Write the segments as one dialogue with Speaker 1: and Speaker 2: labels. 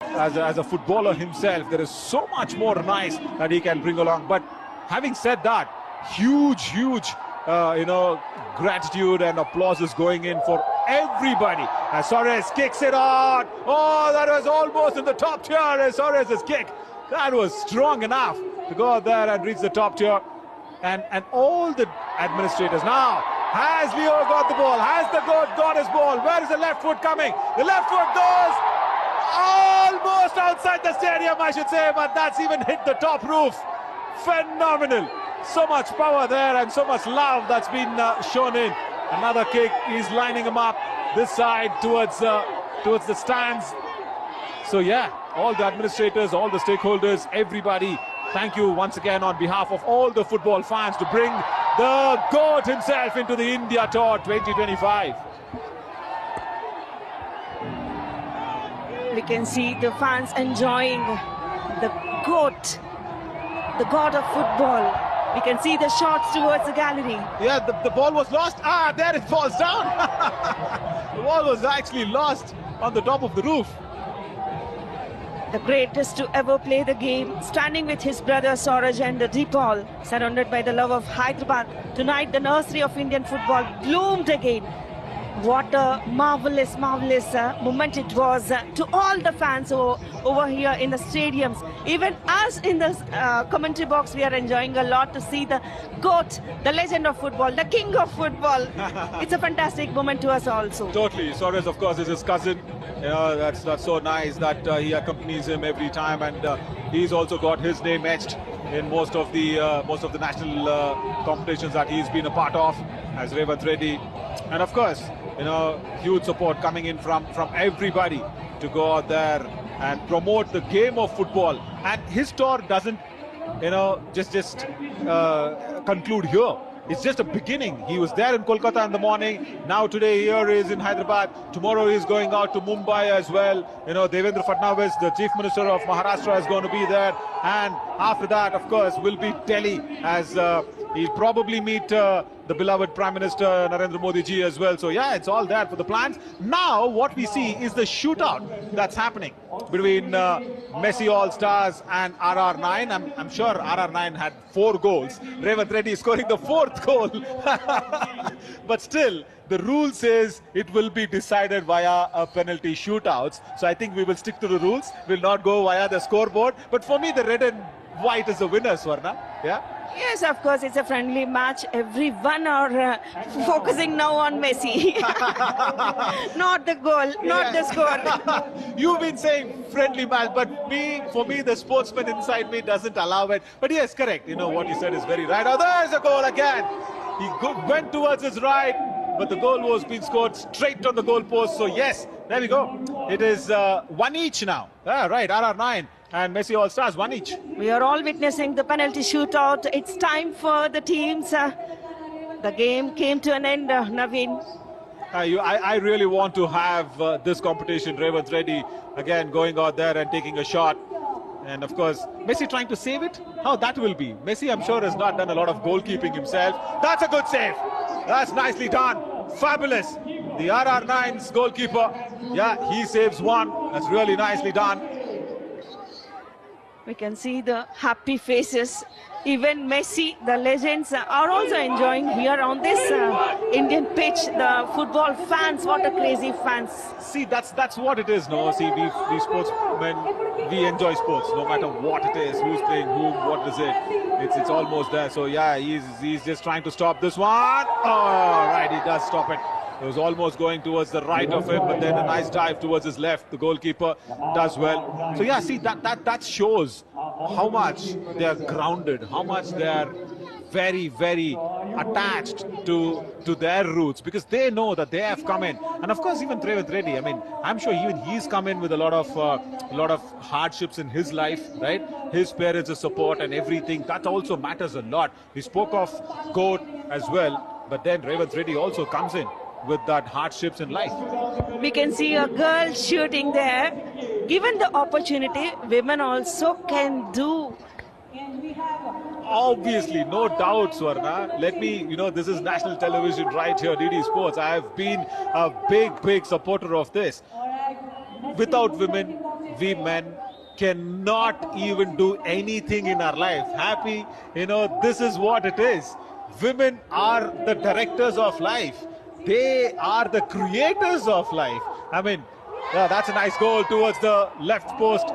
Speaker 1: as a footballer himself, there is so much more nice that he can bring along. But having said that, huge gratitude and applause is going in for everybody as Soares kicks it on. Oh, that was almost in the top tier as Soares' kick. That was strong enough to go out there and reach the top tier. And all the administrators now. Has Leo got the ball? Has the goat got his ball? Where is the left foot coming? The left foot goes almost outside the stadium, I should say, but that's even hit the top roof. Phenomenal. So much power there and so much love that's been shown in. Another kick, he's lining him up this side towards the stands. So yeah, all the administrators, all the stakeholders, everybody, thank you once again on behalf of all the football fans to bring the GOAT himself into the India Tour 2025.
Speaker 2: We can see the fans enjoying the GOAT, the God of football. We can see the shots towards the gallery.
Speaker 1: Yeah, the ball was lost. Ah, there it falls down. The ball was actually lost on the top of the roof.
Speaker 2: The greatest to ever play the game, standing with his brother Sauraj and Deepal, surrounded by the love of Hyderabad. Tonight, the nursery of Indian football bloomed again. What a marvelous moment it was to all the fans over here in the stadiums. Even us in the commentary box, we are enjoying a lot to see the GOAT, the legend of football, the king of football. It's a fantastic moment to us also.
Speaker 1: Totally. Soares, of course, is his cousin. You know, that's so nice that he accompanies him every time, and he's also got his name etched in most of the national competitions that he's been a part of as Revanth Reddy. And of course, you know, huge support coming in from everybody to go out there and promote the game of football. And his tour doesn't, you know, just conclude here. It's just a beginning. He was there in Kolkata in the morning. Now today here is in Hyderabad. Tomorrow he's going out to Mumbai as well. You know, Devendra Fadnavis, the Chief Minister of Maharashtra, is going to be there. And after that, of course, will be Delhi, as he'll probably meet the beloved Prime Minister Narendra Modi ji as well. So yeah, it's all there for the plans. Now what we see is the shootout that's happening between Messi All-Stars and RR9. I'm sure RR9 had 4 goals. Revanth Reddy scoring the 4th goal. But still, the rule says it will be decided via a penalty shootouts. So I think we will stick to the rules. We'll not go via the scoreboard. But for me, the red and white is the winner, Swarna. Yeah?
Speaker 2: Yes, of course, it's a friendly match. Everyone are focusing now on Messi. Not the goal, not the score.
Speaker 1: You've been saying friendly match, but for me, the sportsman inside me doesn't allow it. But yes, correct. You know, what you said is very right. Oh, there's a goal again. He went towards his right, but the goal was being scored straight on the goal post. So yes, there we go. It is 1 each now. Ah, right, RR9. And Messi All-Stars, 1 each.
Speaker 2: We are all witnessing the penalty shootout. It's time for the teams. The game came to an end, Naveen.
Speaker 1: I really want to have this competition. Revanth Reddy again going out there and taking a shot. And of course, Messi trying to save it. How that will be. Messi, I'm sure, has not done a lot of goalkeeping himself. That's a good save. That's nicely done. Fabulous. The RR9's goalkeeper. Yeah, he saves one. That's really nicely done.
Speaker 2: We can see the happy faces. Even Messi, the legends, are also enjoying here on this Indian pitch. The football fans, what a crazy fans.
Speaker 1: See, that's what it is, no? See, we sportsmen, we enjoy sports, no matter what it is, who's playing whom, what is it. It's almost there. So yeah, he's just trying to stop this one. Oh, right, he does stop it. It was almost going towards the right of him, but then a nice dive towards his left. The goalkeeper does well. So yeah, see, that shows how much they are grounded, how much they are very, very attached to their roots, because they know that they have come in. And of course, even Revanth Reddy, I mean, I'm sure even he's come in with a lot of hardships in his life, right? His parents' support and everything, that also matters a lot. We spoke of GOAT as well, but then Revanth Reddy also comes in with that hardships in life.
Speaker 2: We can see a girl shooting there. Given the opportunity, women also can do.
Speaker 1: Obviously, no doubt, Swarna. Let me, you know, this is national television right here, DD Sports. I have been a big supporter of this. Without women, we men cannot even do anything in our life. Happy, this is what it is. Women are the directors of life. They are the creators of life. I mean, yeah, that's a nice goal towards the left post.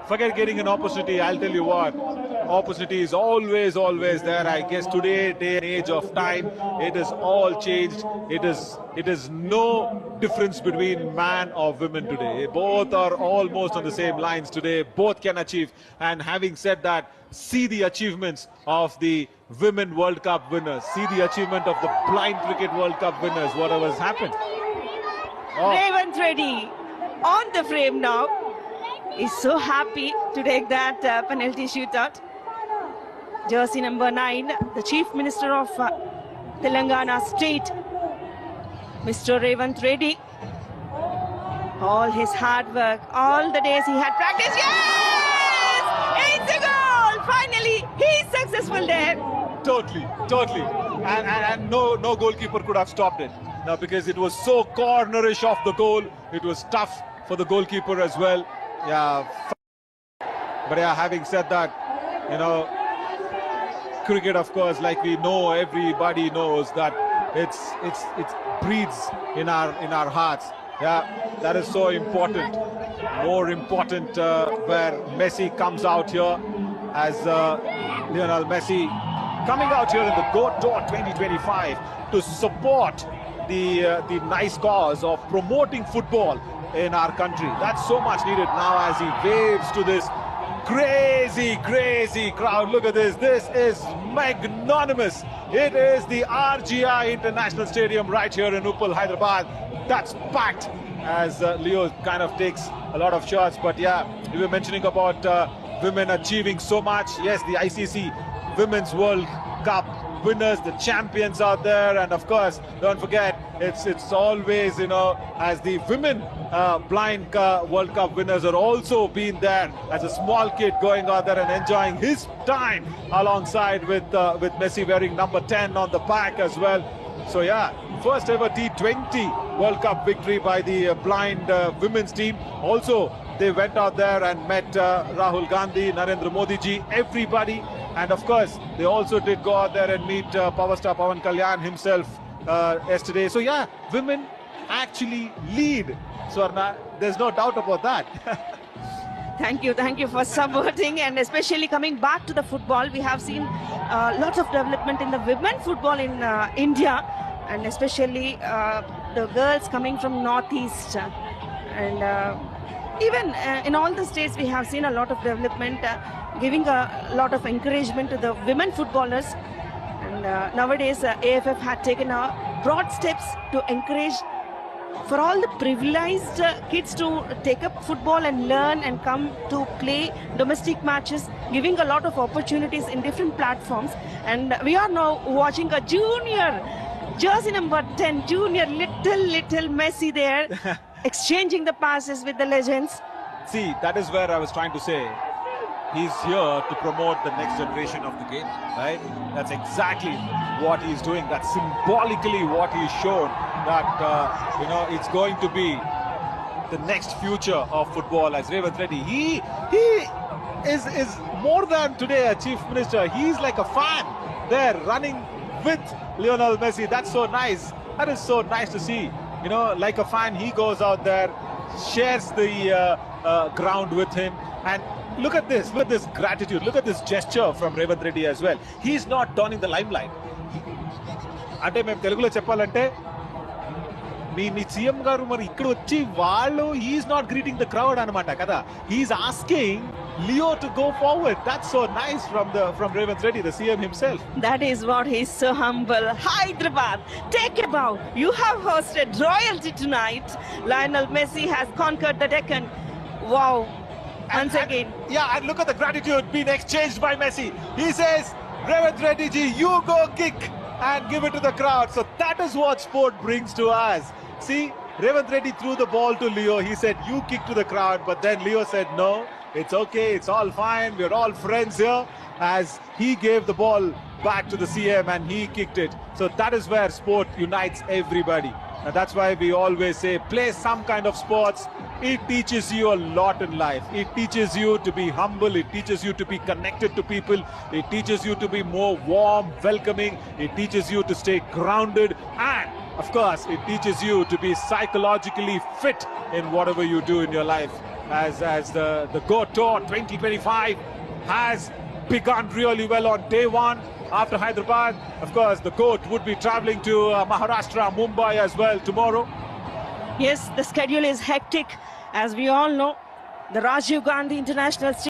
Speaker 1: Forget getting an opportunity, I'll tell you what. Opportunity is always there. I guess today, day and age of time, it is all changed. It is no difference between man or women today. Both are almost on the same lines today. Both can achieve. And having said that, see the achievements of the Women World Cup winners. See the achievement of the Blind Cricket World Cup winners. Whatever has happened.
Speaker 2: Revanth Reddy on the frame now. Is so happy to take that penalty shootout. Jersey number 9, the Chief Minister of Telangana State, Mr. Revanth Reddy. All his hard work, all the days he had practiced. Yes! It's a goal! Finally, he's successful there.
Speaker 1: Totally. And no goalkeeper could have stopped it. Now, because it was so cornerish off the goal, it was tough for the goalkeeper as well. Yeah, but yeah, having said that, cricket, of course, like we know, everybody knows that it breathes in our hearts. Yeah, that is so important. More important where Messi comes out here as Lionel Messi coming out here in the GOAT Tour 2025 to support the nice cause of promoting football in our country. That's so much needed now as he waves to this crazy crowd. Look at this. This is magnanimous. It is the RGI International Stadium right here in Uppal, Hyderabad. That's packed as Leo kind of takes a lot of shots. But yeah, we were mentioning about women achieving so much. Yes, the ICC Women's World Cup winners, the champions out there, and of course, don't forget, it's always, as the women blind World Cup winners are also been there as a small kid going out there and enjoying his time alongside with Messi wearing number 10 on the back as well. So yeah, first ever T20 World Cup victory by the blind women's team. Also, they went out there and met Rahul Gandhi, Narendra Modi ji, everybody. And of course, they also did go out there and meet power star Pawan Kalyan himself yesterday. So yeah, women actually lead, Swarna. There's no doubt about that.
Speaker 2: Thank you for subverting, and especially coming back to the football. We have seen lots of development in the women football in India, and especially the girls coming from Northeast. And even in all the states, we have seen a lot of development, giving a lot of encouragement to the women footballers. And nowadays, AFF had taken broad steps to encourage for all the privileged kids to take up football and learn and come to play domestic matches, giving a lot of opportunities in different platforms. And we are now watching a junior, jersey number 10, junior little Messi there, exchanging the passes with the legends.
Speaker 1: See, that is where I was trying to say. He's here to promote the next generation of the game, right? That's exactly what he's doing. That's symbolically what he's shown, that, it's going to be the next future of football as Revanth Reddy. He is more than today a chief minister. He's like a fan there running with Lionel Messi. That's so nice. That is so nice to see. Like a fan, he goes out there, shares the ground with him, and look at this gratitude, look at this gesture from Revanth Reddy as well. He's not donning the limelight. అంటే మేము తెలుగులో చెప్పాలంటే మీ CM గారు మరి ఇక్కడ వచ్చి వాళ్ళు he's not greeting the crowd అన్నమాట కదా. He's asking Leo to go forward. That's so nice from Revanth Reddy, the CM himself.
Speaker 2: That is what he's so humble. Hyderabad, take a bow. You have hosted royalty tonight. Lionel Messi has conquered the Deccan. Wow. Once again.
Speaker 1: Yeah, and look at the gratitude being exchanged by Messi. He says, Revanth Reddy ji, you go kick and give it to the crowd. So that is what sport brings to us. See, Revanth Reddy threw the ball to Leo. He said, you kick to the crowd. But then Leo said, no, it's okay. It's all fine. We're all friends here. As he gave the ball back to the CM and he kicked it. So that is where sport unites everybody. And that's why we always say, play some kind of sports. it teaches you a lot in life. It teaches you to be humble. It teaches you to be connected to people. It teaches you to be more warm, welcoming. It teaches you to stay grounded. And, of course, it teaches you to be psychologically fit in whatever you do in your life. As the GOAT Tour 2025 has begun really well on day one. After Hyderabad, of course, the GOAT would be traveling to Maharashtra, Mumbai as well tomorrow.
Speaker 2: Yes, the schedule is hectic. As we all know, the Rajiv Gandhi International